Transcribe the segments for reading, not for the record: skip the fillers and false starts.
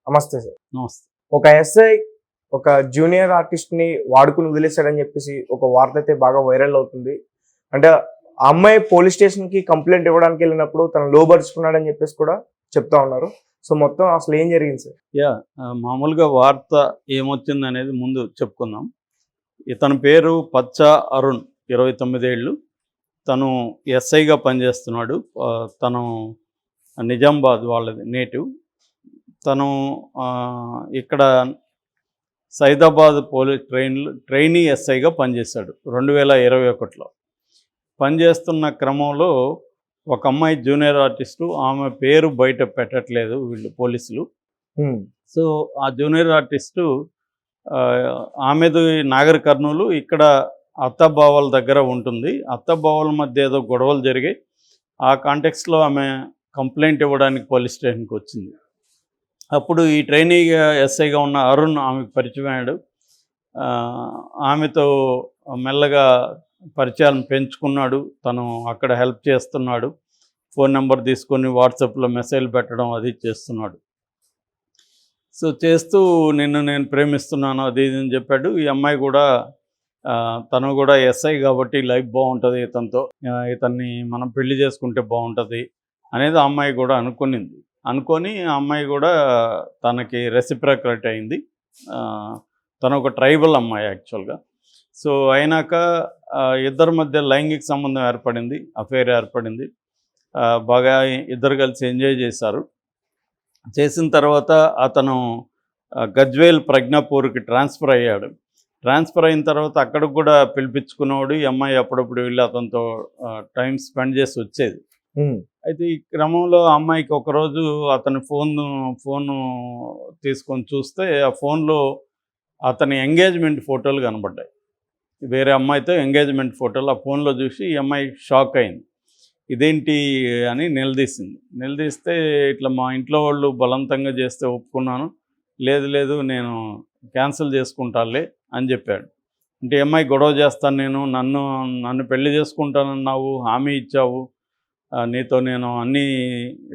నమస్తే సార్. నమస్తే. ఒక ఎస్ఐ ఒక జూనియర్ ఆర్టిస్ట్ ని వాడుకుని వదిలేశాడని చెప్పేసి ఒక వార్త అయితే బాగా వైరల్ అవుతుంది. అంటే ఆ అమ్మాయి పోలీస్ స్టేషన్ కి కంప్లైంట్ ఇవ్వడానికి వెళ్ళినప్పుడు తను లోబరుచుకున్నాడని చెప్పేసి కూడా చెప్తా ఉన్నారు. సో మొత్తం అసలు ఏం జరిగింది సార్? మామూలుగా వార్త ఏమొచ్చింది అనేది ముందు చెప్పుకుందాం. ఇతని పేరు పచ్చ అరుణ్, 29 ఏళ్ళు. తను ఎస్ఐగా పనిచేస్తున్నాడు. తను నిజామాబాద్ వాళ్ళది నేటివ్. తను ఇక్కడ సైదాబాద్ పోలీస్ ట్రైనీ ఎస్ఐగా పనిచేశాడు 2021లో. పనిచేస్తున్న క్రమంలో ఒక అమ్మాయి జూనియర్ ఆర్టిస్టు, ఆమె పేరు బయట పెట్టట్లేదు వీళ్ళు పోలీసులు. సో ఆ జూనియర్ ఆర్టిస్టు ఆమెది నాగర్ కర్నూలు, ఇక్కడ అత్తబావల దగ్గర ఉంటుంది. అత్తబావల మధ్య ఏదో గొడవలు జరిగాయి. ఆ కాంటెక్స్లో ఆమె కంప్లైంట్ ఇవ్వడానికి పోలీస్ స్టేషన్కి వచ్చింది. అప్పుడు ఈ ట్రైనీగా ఎస్ఐగా ఉన్న అరుణ్ ఆమెకు పరిచయం అయ్యాడు. ఆమెతో మెల్లగా పరిచయాలను పెంచుకున్నాడు. తను అక్కడ హెల్ప్ చేస్తున్నాడు. ఫోన్ నెంబర్ తీసుకొని వాట్సాప్లో మెసేజ్లు పెట్టడం అది చేస్తున్నాడు. సో చేస్తూ నేను ప్రేమిస్తున్నాను అది ఇది అని చెప్పాడు. ఈ అమ్మాయి కూడా తను కూడా ఎస్ఐ కాబట్టి లైఫ్ బాగుంటుంది ఇతనితో, ఇతన్ని మనం పెళ్లి చేసుకుంటే బాగుంటుంది అనేది ఆ అమ్మాయి కూడా అనుకొని ఆ అమ్మాయి కూడా తనకి రెసిప్రొకేట్ అయింది. తను ఒక ట్రైబల్ అమ్మాయి యాక్చువల్గా. సో అయినాక ఇద్దరి మధ్య లైంగిక సంబంధం ఏర్పడింది, అఫేర్ ఏర్పడింది. బాగా ఇద్దరు కలిసి ఎంజాయ్ చేశారు. చేసిన తర్వాత అతను గజ్వేల్ ప్రజ్ఞాపూర్కి ట్రాన్స్ఫర్ అయ్యాడు. ట్రాన్స్ఫర్ అయిన తర్వాత అక్కడికి కూడా పిలిపించుకునేవాడు. ఈ అమ్మాయి అప్పుడప్పుడు వెళ్ళి అతనితో టైం స్పెండ్ చేసి వచ్చేది. అయితే ఈ క్రమంలో అమ్మాయికి ఒకరోజు అతని ఫోను తీసుకొని చూస్తే ఆ ఫోన్లో అతని ఎంగేజ్మెంట్ ఫోటోలు కనబడ్డాయి. వేరే అమ్మాయితో ఎంగేజ్మెంట్ ఫోటోలు ఆ ఫోన్లో చూసి ఈ అమ్మాయి షాక్ అయింది. ఇదేంటి అని నిలదీస్తే ఇట్లా మా ఇంట్లో వాళ్ళు బలవంతంగా చేస్తే ఒప్పుకున్నాను, లేదు నేను క్యాన్సిల్ చేసుకుంటానులే అని చెప్పాడు. అంటే అమ్మాయి గొడవ చేస్తాను, నన్ను పెళ్లి చేసుకుంటానన్నావు, హామీ ఇచ్చావు, నీతో నేను అన్నీ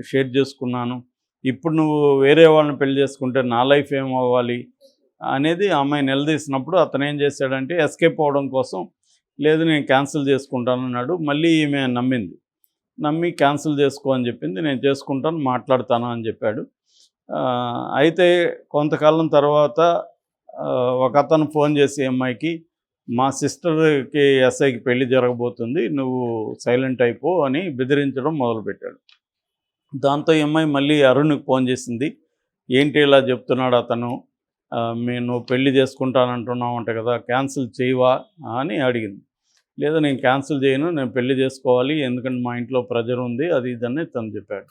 షేర్ చేసుకున్నాను, ఇప్పుడు నువ్వు వేరే వాళ్ళని పెళ్లి చేసుకుంటే నా లైఫ్ ఏమవ్వాలి అనేది ఆ అమ్మాయి నిలదీసినప్పుడు అతను ఏం చేశాడంటే ఎస్కేప్ అవ్వడం కోసం లేదు నేను క్యాన్సిల్ చేసుకుంటానన్నాడు. మళ్ళీ ఈమె నమ్మి క్యాన్సిల్ చేసుకో అని చెప్పింది. నేను చేసుకుంటాను, మాట్లాడతాను అని చెప్పాడు. అయితే కొంతకాలం తర్వాత ఒక అతను ఫోన్ చేసి అమ్మాయికి, మా సిస్టర్కి ఎస్ఐకి పెళ్లి జరగబోతుంది, నువ్వు సైలెంట్ అయిపో అని బెదిరించడం మొదలుపెట్టాడు. దాంతో ఈ అమ్మాయి మళ్ళీ అరుణ్కి ఫోన్ చేసింది. ఏంటి ఇలా చెప్తున్నాడు అతను, నువ్వు పెళ్లి చేసుకుంటానంటున్నావు అంట కదా, క్యాన్సిల్ చేయవా అని అడిగింది. లేదా నేను క్యాన్సిల్ చేయను, నేను పెళ్లి చేసుకోవాలి, ఎందుకంటే మా ఇంట్లో ప్రెజర్ ఉంది అది ఇదని తను చెప్పాడు.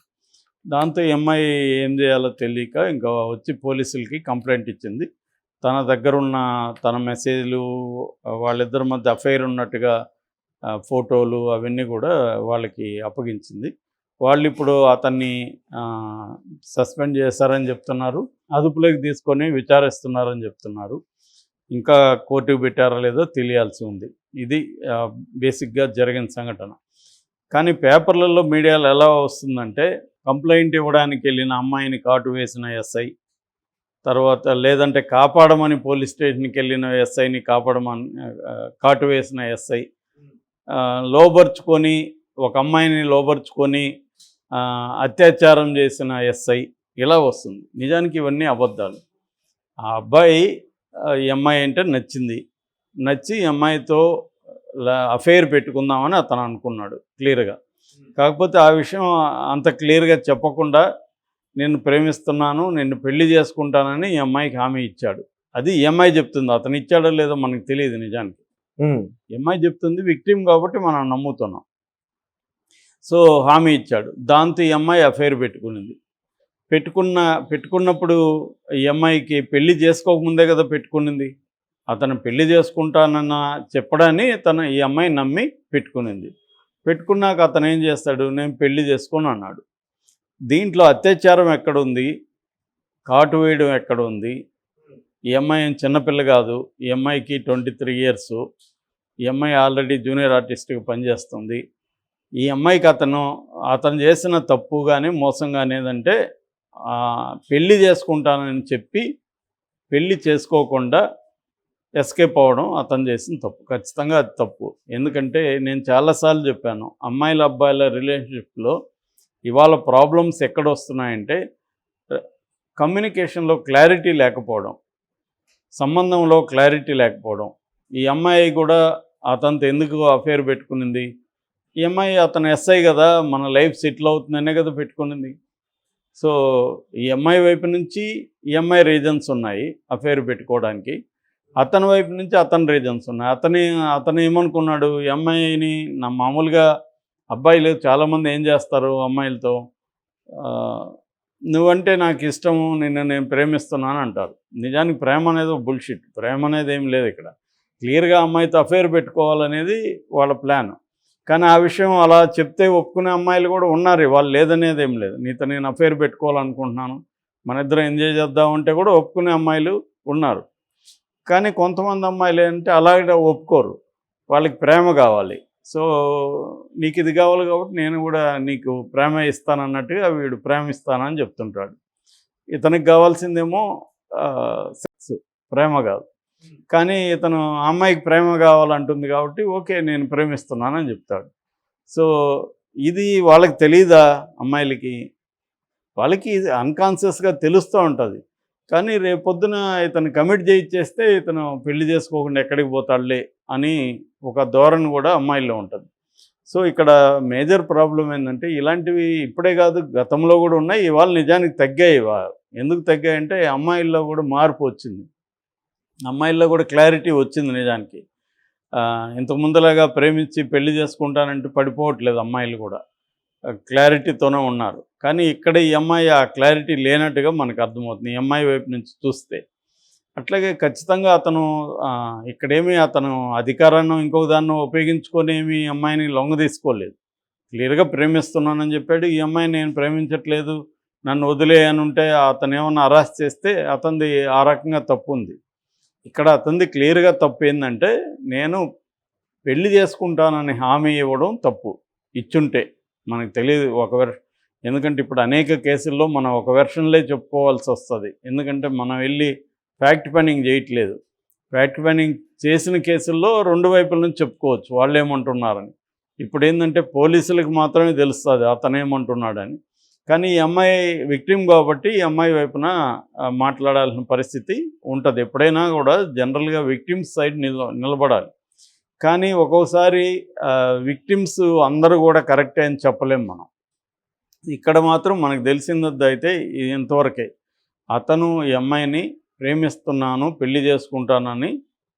దాంతో ఈ అమ్మాయి ఏం చేయాలో తెలియక ఇంకా వచ్చి పోలీసులకి కంప్లైంట్ ఇచ్చింది. తన దగ్గర ఉన్న తన మెసేజ్లు, వాళ్ళిద్దరి మధ్య అఫైర్ ఉన్నట్టుగా ఫోటోలు అవన్నీ కూడా వాళ్ళకి అప్పగించింది. వాళ్ళు ఇప్పుడు అతన్ని సస్పెండ్ చేశారని చెప్తున్నారు, అదుపులోకి తీసుకొని విచారిస్తున్నారని చెప్తున్నారు. ఇంకా కోర్టుకు పెట్టారో లేదో తెలియాల్సి ఉంది. ఇది బేసిక్గా జరిగిన సంఘటన. కానీ పేపర్లలో మీడియాలో ఎలా వస్తుందంటే కంప్లైంట్ ఇవ్వడానికి వెళ్ళిన అమ్మాయిని కాటు వేసిన ఎస్ఐ, తర్వాత లేదంటే కాపాడమని పోలీస్ స్టేషన్కి వెళ్ళిన ఎస్ఐని కాటు వేసిన ఎస్ఐ, ఒక అమ్మాయిని లోబర్చుకొని అత్యాచారం చేసిన ఎస్ఐ, ఇలా వస్తుంది. నిజానికి ఇవన్నీ అబద్ధాలు. ఆ అబ్బాయి ఈ అమ్మాయి అంటే నచ్చి ఈ అమ్మాయితో అఫైర్ పెట్టుకుందామని అతను అనుకున్నాడు క్లియర్గా. కాకపోతే ఆ విషయం అంత క్లియర్గా చెప్పకుండా నేను ప్రేమిస్తున్నాను, నిన్ను పెళ్లి చేసుకుంటానని ఈ అమ్మాయికి హామీ ఇచ్చాడు. అది ఈ అమ్మాయి చెప్తుంది, అతను ఇచ్చాడో లేదో మనకు తెలియదు నిజానికి. ఈ అమ్మాయి చెప్తుంది, విక్టిమ్ కాబట్టి మనం నమ్ముతున్నాం. సో హామీ ఇచ్చాడు. దాంతో ఈ అమ్మాయి అఫైర్ పెట్టుకున్నప్పుడు ఈ అమ్మాయికి పెళ్లి చేసుకోకముందే కదా పెట్టుకునింది. అతను పెళ్లి చేసుకుంటానన్న చెప్పడాన్ని ఈ అమ్మాయి నమ్మి పెట్టుకున్నాక అతను ఏం చేస్తాడు, నేను పెళ్లి చేసుకొని అన్నాడు. దీంట్లో అత్యాచారం ఎక్కడుంది, కాటు వేయడం ఎక్కడుంది? ఈ అమ్మాయి ఏం చిన్నపిల్ల కాదు. ఈ అమ్మాయికి 23 years. ఈ అమ్మాయి ఆల్రెడీ జూనియర్ ఆర్టిస్ట్గా పనిచేస్తుంది. ఈ అమ్మాయికి అతను చేసిన తప్పు కానీ మోసం కానీ ఏదంటే పెళ్లి చేసుకుంటానని చెప్పి పెళ్లి చేసుకోకుండా ఎస్కేప్ అవ్వడం అతను చేసిన తప్పు. ఖచ్చితంగా అది తప్పు. ఎందుకంటే నేను చాలాసార్లు చెప్పాను, అమ్మాయిల అబ్బాయిల రిలేషన్షిప్లో ఇవాళ ప్రాబ్లమ్స్ ఎక్కడొస్తున్నాయంటే కమ్యూనికేషన్లో క్లారిటీ లేకపోవడం, సంబంధంలో క్లారిటీ లేకపోవడం. ఈ అమ్మాయి కూడా అతనితో ఎందుకు అఫేర్ పెట్టుకునింది? ఈ అమ్మాయి అతను ఎస్ఐ కదా, మన లైఫ్ సెటిల్ అవుతుందనే కదా పెట్టుకునింది. సో ఈ అమ్మాయి వైపు నుంచి ఈ అమ్మాయి రీజన్స్ ఉన్నాయి అఫేర్ పెట్టుకోవడానికి, అతని వైపు నుంచి అతని రీజన్స్ ఉన్నాయి. అతను ఏమనుకున్నాడు, ఈ అమ్మాయిని మామూలుగా అబ్బాయిలు చాలామంది ఏం చేస్తారు అమ్మాయిలతో, నువ్వంటే నాకు ఇష్టము, నేను ప్రేమిస్తున్నాను అంటారు. నిజానికి ప్రేమ అనేది ఒక బుల్షిట్. ప్రేమ అనేది ఏం లేదు ఇక్కడ. క్లియర్గా అమ్మాయితో అఫేర్ పెట్టుకోవాలనేది వాళ్ళ ప్లాన్. కానీ ఆ విషయం అలా చెప్తే ఒప్పుకునే అమ్మాయిలు కూడా ఉన్నారు. వాళ్ళు లేదనేది ఏం లేదు. నీతో నేను అఫేర్ పెట్టుకోవాలనుకుంటున్నాను, మన ఇద్దరం ఎంజాయ్ చేద్దామంటే కూడా ఒప్పుకునే అమ్మాయిలు ఉన్నారు. కానీ కొంతమంది అమ్మాయిలు ఏంటంటే అలాగే ఒప్పుకోరు, వాళ్ళకి ప్రేమ కావాలి. సో నీకు ఇది కావాలి కాబట్టి నేను కూడా నీకు ప్రేమ ఇస్తానన్నట్టుగా వీడు ప్రేమ ఇస్తానని చెప్తుంటాడు. ఇతనికి కావాల్సిందేమో సెక్స్, ప్రేమ కాదు. కానీ ఇతను అమ్మాయికి ప్రేమ కావాలంటుంది కాబట్టి ఓకే నేను ప్రేమిస్తున్నానని చెప్తాడు. సో ఇది వాళ్ళకి తెలీదా అమ్మాయిలకి? వాళ్ళకి అన్కాన్షియస్గా తెలుస్తూ ఉంటుంది. కానీ రేపొద్దున ఇతను కమిట్ చేయించేస్తే ఇతను పెళ్లి చేసుకోకుండా ఎక్కడికి పోతాడులే అని ఒక ధోరణి కూడా అమ్మాయిల్లో ఉంటుంది. సో ఇక్కడ మేజర్ ప్రాబ్లం ఏంటంటే ఇలాంటివి ఇప్పుడే కాదు గతంలో కూడా ఉన్నాయి, ఇవాళ నిజానికి తగ్గాయి. ఎందుకు తగ్గాయంటే అమ్మాయిల్లో కూడా మార్పు వచ్చింది, అమ్మాయిల్లో కూడా క్లారిటీ వచ్చింది. నిజానికి ఇంతకు ముందులాగా ప్రేమించి పెళ్లి చేసుకుంటానంటే పడిపోవట్లేదు అమ్మాయిలు కూడా, క్లారిటీతోనే ఉన్నారు. కానీ ఇక్కడ ఈ అమ్మాయి ఆ క్లారిటీ లేనట్టుగా మనకు అర్థమవుతుంది ఈ అమ్మాయి వైపు నుంచి చూస్తే. అట్లాగే ఖచ్చితంగా అతను ఇక్కడేమీ అతను అధికారాన్ని ఇంకొక దాన్ని ఉపయోగించుకొని ఏమి అమ్మాయిని లొంగ తీసుకోలేదు. క్లియర్గా ప్రేమిస్తున్నానని చెప్పాడు. ఈ అమ్మాయిని నేను ప్రేమించట్లేదు, నన్ను వదిలేయని ఉంటే అతను ఏమన్నా అరెస్ట్ చేస్తే అతనిది ఆ రకంగా తప్పు ఉంది. ఇక్కడ అతనిది క్లియర్గా తప్పు ఏంటంటే నేను పెళ్లి చేసుకుంటానని హామీ ఇవ్వడం తప్పు. ఇచ్చుంటే మనకు తెలియదు ఎందుకంటే ఇప్పుడు అనేక కేసుల్లో మనం ఒక వెర్షన్లే చెప్పుకోవాల్సి వస్తుంది. ఎందుకంటే మనం వెళ్ళి ఫ్యాక్ట్ ఫైండింగ్ చేయట్లేదు. ఫ్యాక్ట్ ఫైండింగ్ చేసిన కేసుల్లో రెండు వైపుల నుంచి చెప్పుకోవచ్చు వాళ్ళు ఏమంటున్నారని. ఇప్పుడు ఏంటంటే పోలీసులకు మాత్రమే తెలుస్తుంది అతను ఏమంటున్నాడని. కానీ ఈ అమ్మాయి విక్టిమ్ కాబట్టి ఈ అమ్మాయి వైపున మాట్లాడాల్సిన పరిస్థితి ఉంటుంది. ఎప్పుడైనా కూడా జనరల్గా విక్టిమ్స్ సైడ్ నిలబడాలి. కానీ ఒక్కోసారి విక్టిమ్స్ అందరూ కూడా కరెక్టే అని చెప్పలేం మనం. ఇక్కడ మాత్రం మనకు తెలిసింది అయితే ఇంతవరకే, అతను ఈ అమ్మాయిని ప్రేమిస్తున్నాను పెళ్లి చేసుకుంటానని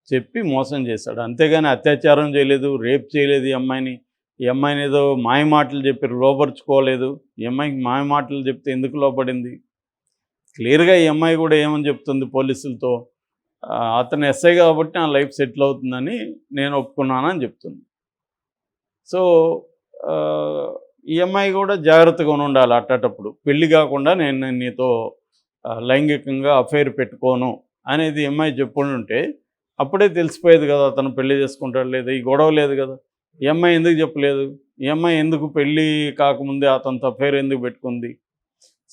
చెప్పి మోసం చేశాడు. అంతేగాని అత్యాచారం చేయలేదు, రేప్ చేయలేదు. ఈ అమ్మాయిని ఏదో మాయ మాటలు చెప్పి లోపరుచుకోలేదు. ఈ అమ్మాయికి మాయ మాటలు చెప్తే ఎందుకు లోపడింది? క్లియర్గా ఈ అమ్మాయి కూడా ఏమని చెప్తుంది పోలీసులతో, అతను ఎస్ఐ కాబట్టి నా లైఫ్ సెటిల్ అవుతుందని నేను ఒప్పుకున్నానని చెప్తుంది. సో ఈ అమ్మాయి కూడా జాగ్రత్తగా ఉండాలి. అట్టేటప్పుడు పెళ్లి కాకుండా నేను నీతో లైంగికంగా అఫైర్ పెట్టుకోను అనేది అమ్మాయి చెప్పుకుంటుంటే అప్పుడే తెలిసిపోయేది కదా అతను పెళ్లి చేసుకుంటాడు లేదు, ఈ గొడవ లేదు కదా. ఈ అమ్మాయి ఎందుకు చెప్పలేదు? ఈ అమ్మాయి ఎందుకు పెళ్ళి కాకముందే అతనితో అఫైర్ ఎందుకు పెట్టుకుంది?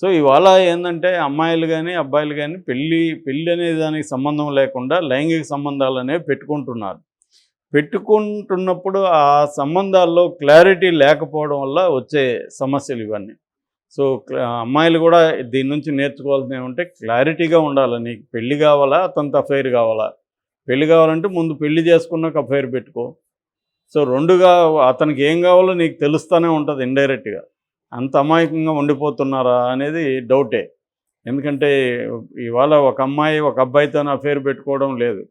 సో ఇవాళ ఏంటంటే అమ్మాయిలు కానీ అబ్బాయిలు కానీ పెళ్ళి అనే దానికి సంబంధం లేకుండా లైంగిక సంబంధాలు అనేవి పెట్టుకుంటున్నప్పుడు ఆ సంబంధాల్లో క్లారిటీ లేకపోవడం వల్ల వచ్చే సమస్యలు ఇవన్నీ. సో అమ్మాయిలు కూడా దీని నుంచి నేర్చుకోవాల్సినవి ఏమంటే క్లారిటీగా ఉండాలి. నీకు పెళ్ళి కావాలా, అతనితో అఫైర్ కావాలా? పెళ్ళి కావాలంటే ముందు పెళ్లి చేసుకున్నాక అఫైర్ పెట్టుకో. సో రెండుగా అతనికి ఏం కావాలో నీకు తెలుస్తూనే ఉంటుంది ఇండైరెక్ట్గా. అంత అమాయకంగా ఉండిపోతున్నారా అనేది డౌటే. ఎందుకంటే ఇవాళ ఒక అమ్మాయి ఒక అబ్బాయితో అఫైర్ పెట్టుకోవడం లేదు,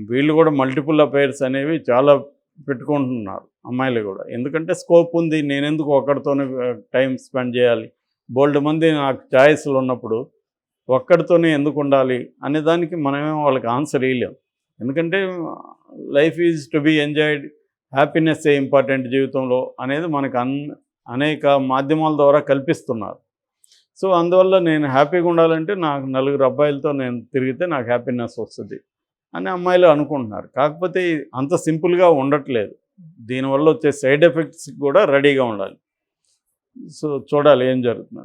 వీళ్ళు కూడా మల్టిపుల్ అఫైర్స్ అనేవి చాలా పెట్టుకుంటున్నారు అమ్మాయిలు కూడా. ఎందుకంటే స్కోప్ ఉంది, నేనెందుకు ఒక్కడితోనే టైం స్పెండ్ చేయాలి, బోల్డ్ మంది నాకు ఛాయిస్లు ఉన్నప్పుడు ఒక్కడితోనే ఎందుకు ఉండాలి అనే దానికి మనమేమో వాళ్ళకి ఆన్సర్ ఇవ్వలేం. ఎందుకంటే life is to be enjoyed, happiness a important జీవితంలో అనేది మనకు అనేక మాధ్యమాల ద్వారా కల్పిస్తున్నారు. సో అందువల్ల నేను హ్యాపీగా ఉండాలంటే నాకు నలుగురు అబ్బాయిలతో నేను తిరిగితే నాకు హ్యాపీనెస్ వస్తుంది అని అమ్మాయిలు అనుకుంటున్నారు. కాకపోతే అంత సింపుల్గా ఉండట్లేదు. దీనివల్ల వచ్చే సైడ్ ఎఫెక్ట్స్ కూడా రెడీగా ఉండాలి. సో చూడాలి ఏం జరుగుతుంది.